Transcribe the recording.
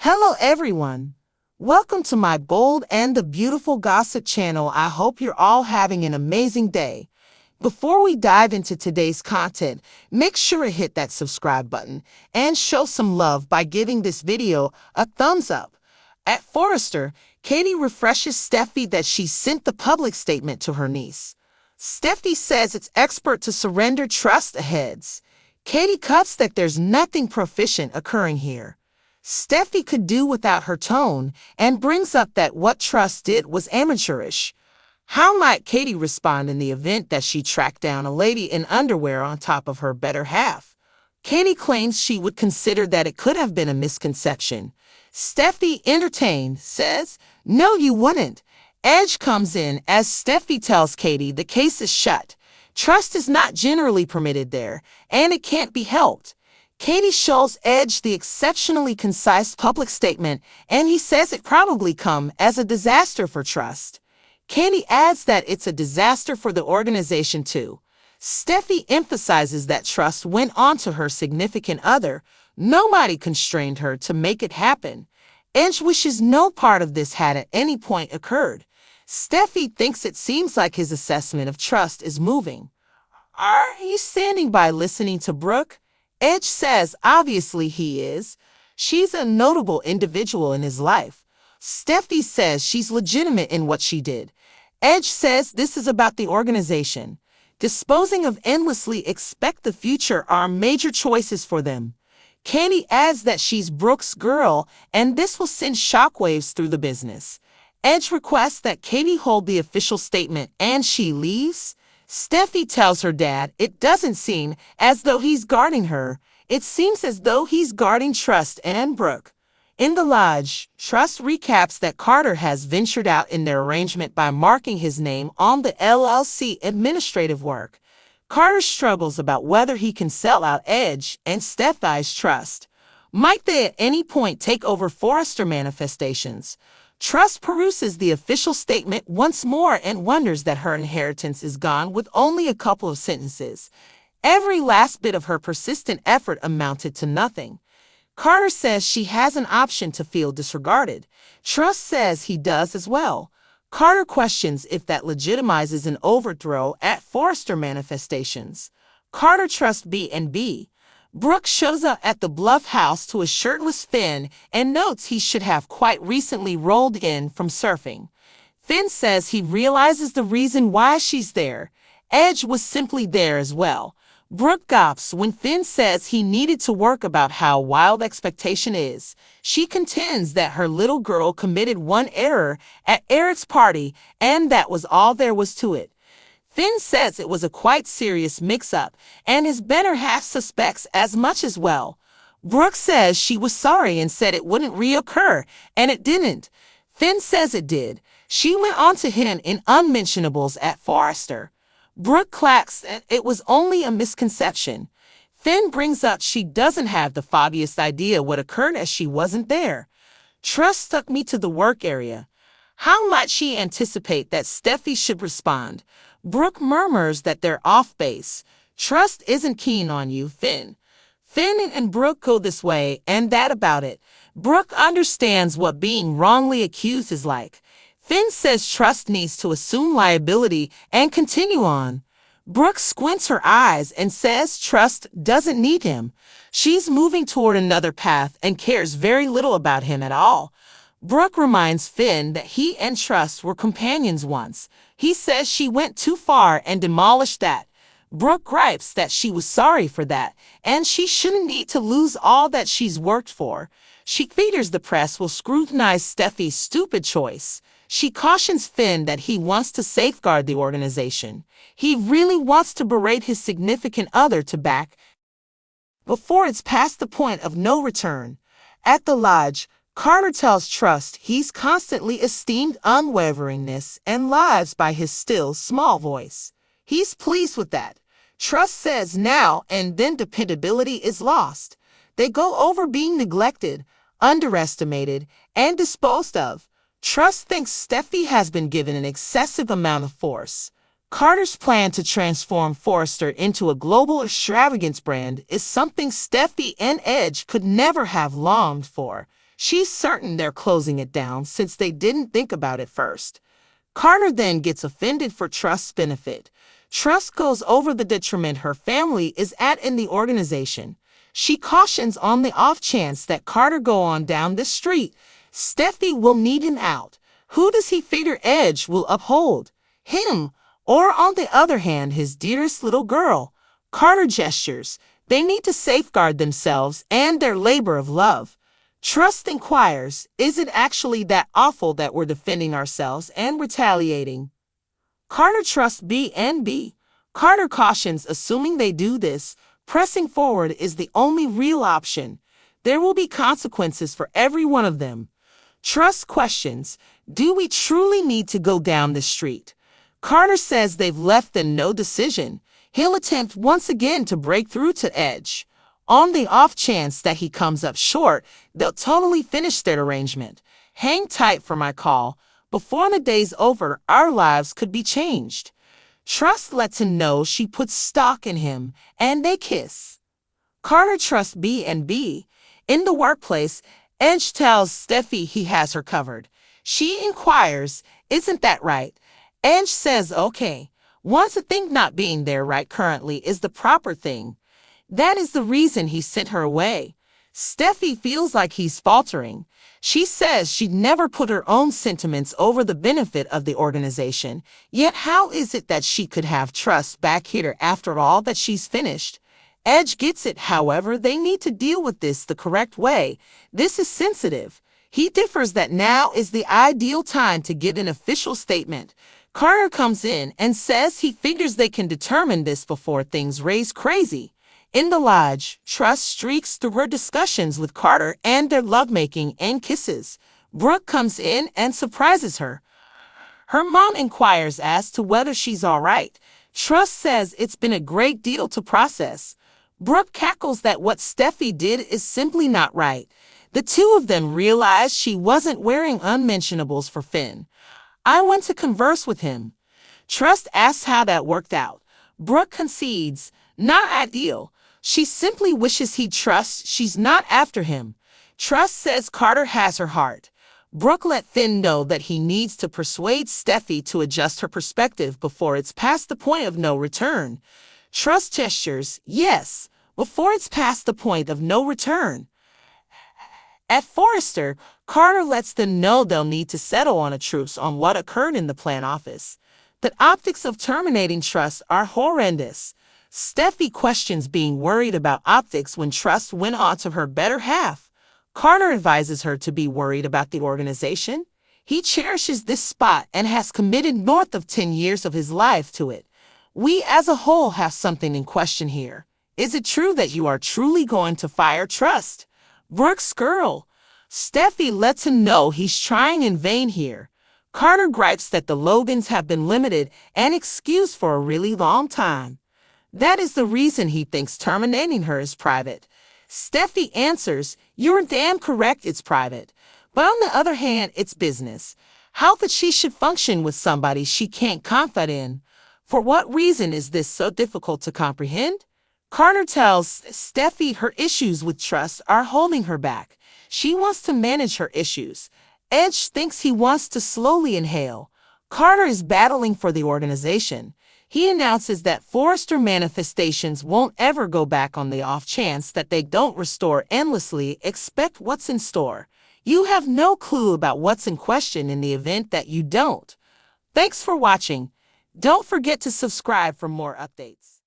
Hello everyone. Welcome to my bold and the beautiful gossip channel. I hope you're all having an amazing day. Before we dive into today's content, make sure to hit that subscribe button and show some love by giving this video a thumbs up. At Forrester, Katie refreshes Steffi that she sent the public statement to her niece. Steffi says it's expert to surrender trust aheads. Katie cuts that there's nothing proficient occurring here. Steffi could do without her tone and brings up that what Trust did was amateurish. How might Katie respond in the event that she tracked down a lady in underwear on top of her better half? Katie claims she would consider that it could have been a misconception. Steffi, entertained, says, "No, you wouldn't." Edge comes in as Steffi tells Katie the case is shut. Trust is not generally permitted there, and it can't be helped. Katie shows Edge the exceptionally concise public statement, and he says it probably come as a disaster for Trust. Katie adds that it's a disaster for the organization too. Steffi emphasizes that Trust went on to her significant other. Nobody constrained her to make it happen. Edge wishes no part of this had at any point occurred. Steffi thinks it seems like his assessment of Trust is moving. Are you standing by listening to Brooke? Edge says obviously he is. She's a notable individual in his life. Steffi says she's legitimate in what she did. Edge says this is about the organization. Disposing of endlessly expect the future are major choices for them. Katie adds that she's Brooke's girl and this will send shockwaves through the business. Edge requests that Katie hold the official statement and she leaves. Steffi tells her dad it doesn't seem as though he's guarding her. It seems as though he's guarding Trust and Brooke. In the lodge, Trust recaps that Carter has ventured out in their arrangement by marking his name on the LLC administrative work. Carter struggles about whether he can sell out Edge and Steffi's Trust. Might they at any point take over Forrester manifestations? Trust peruses the official statement once more and wonders that her inheritance is gone with only a couple of sentences. Every last bit of her persistent effort amounted to nothing. Carter says she has an option to feel disregarded. Trust says he does as well. Carter questions if that legitimizes an overthrow at Forrester manifestations. Carter trusts B&B. Brooke shows up at the Bluff house to a shirtless Finn and notes he should have quite recently rolled in from surfing. Finn says he realizes the reason why she's there. Edge was simply there as well. Brooke gawps when Finn says he needed to work about how wild expectation is. She contends that her little girl committed one error at Eric's party and that was all there was to it. Finn says it was a quite serious mix-up, and his better half suspects as much as well. Brooke says she was sorry and said it wouldn't reoccur, and it didn't. Finn says it did. She went on to hint in unmentionables at Forrester. Brooke clacks that it was only a misconception. Finn brings up she doesn't have the foggiest idea what occurred as she wasn't there. Trust took me to the work area. How might she anticipate that Steffi should respond? Brooke murmurs that they're off base. Trust isn't keen on you, Finn. Finn and Brooke go this way and that about it. Brooke understands what being wrongly accused is like. Finn says Trust needs to assume liability and continue on. Brooke squints her eyes and says Trust doesn't need him. She's moving toward another path and cares very little about him at all. Brooke reminds Finn that he and Trust were companions once. He says she went too far and demolished that. Brooke gripes that she was sorry for that, and she shouldn't need to lose all that she's worked for. She fears the press will scrutinize Steffi's stupid choice. She cautions Finn that he wants to safeguard the organization. He really wants to berate his significant other to back before it's past the point of no return. At the lodge, Carter tells Trust he's constantly esteemed unwaveringness and lives by his still, small voice. He's pleased with that. Trust says now and then dependability is lost. They go over being neglected, underestimated, and disposed of. Trust thinks Steffi has been given an excessive amount of force. Carter's plan to transform Forrester into a global extravagance brand is something Steffi and Edge could never have longed for. She's certain they're closing it down since they didn't think about it first. Carter then gets offended for Trust's benefit. Trust goes over the detriment her family is at in the organization. She cautions on the off chance that Carter go on down this street, Steffi will need him out. Who does he figure Edge will uphold? Him, or on the other hand, his dearest little girl? Carter gestures. They need to safeguard themselves and their labor of love. Trust inquires, is it actually that awful that we're defending ourselves and retaliating? Carter trusts B and B. Carter cautions, assuming they do this, pressing forward is the only real option. There will be consequences for every one of them. Trust questions, do we truly need to go down this street? Carter says they've left them no decision. He'll attempt once again to break through to Edge. On the off chance that he comes up short, they'll totally finish their arrangement. Hang tight for my call. Before the day's over, our lives could be changed. Trust lets him know she puts stock in him, and they kiss. Carter trusts B and B. In the workplace, Edge tells Steffi he has her covered. She inquires, isn't that right? Edge says okay. Wants to think not being there right currently is the proper thing. That is the reason he sent her away. Steffi feels like he's faltering. She says she'd never put her own sentiments over the benefit of the organization. Yet how is it that she could have Trust back here after all that she's finished? Edge gets it, however, they need to deal with this the correct way. This is sensitive. He differs that now is the ideal time to give an official statement. Carter comes in and says he figures they can determine this before things raise crazy. In the lodge, Trust streaks through her discussions with Carter and their lovemaking and kisses. Brooke comes in and surprises her. Her mom inquires as to whether she's all right. Trust says it's been a great deal to process. Brooke cackles that what Steffi did is simply not right. The two of them realize she wasn't wearing unmentionables for Finn. I want to converse with him. Trust asks how that worked out. Brooke concedes, not ideal. She simply wishes he'd trust she's not after him. Trust says Carter has her heart. Brooke let Finn know that he needs to persuade Steffi to adjust her perspective before it's past the point of no return. Trust gestures, yes, before it's past the point of no return. At Forrester, Carter lets them know they'll need to settle on a truce on what occurred in the plant office. The optics of terminating Trust are horrendous. Steffi questions being worried about optics when Trust went on to her better half. Carter advises her to be worried about the organization. He cherishes this spot and has committed north of 10 years of his life to it. We as a whole have something in question here. Is it true that you are truly going to fire Trust? Brooke's girl. Steffi lets him know he's trying in vain here. Carter gripes that the Logans have been limited and excused for a really long time. That is the reason he thinks terminating her is private. Steffi answers, you're damn correct it's private. But on the other hand, it's business. How that she should function with somebody she can't confide in. For what reason is this so difficult to comprehend? Carter tells Steffi her issues with Trust are holding her back. She wants to manage her issues. Edge thinks he wants to slowly inhale. Carter is battling for the organization. He announces that Forrester manifestations won't ever go back on the off chance that they don't restore endlessly. Expect what's in store. You have no clue about what's in question in the event that you don't. Thanks for watching. Don't forget to subscribe for more updates.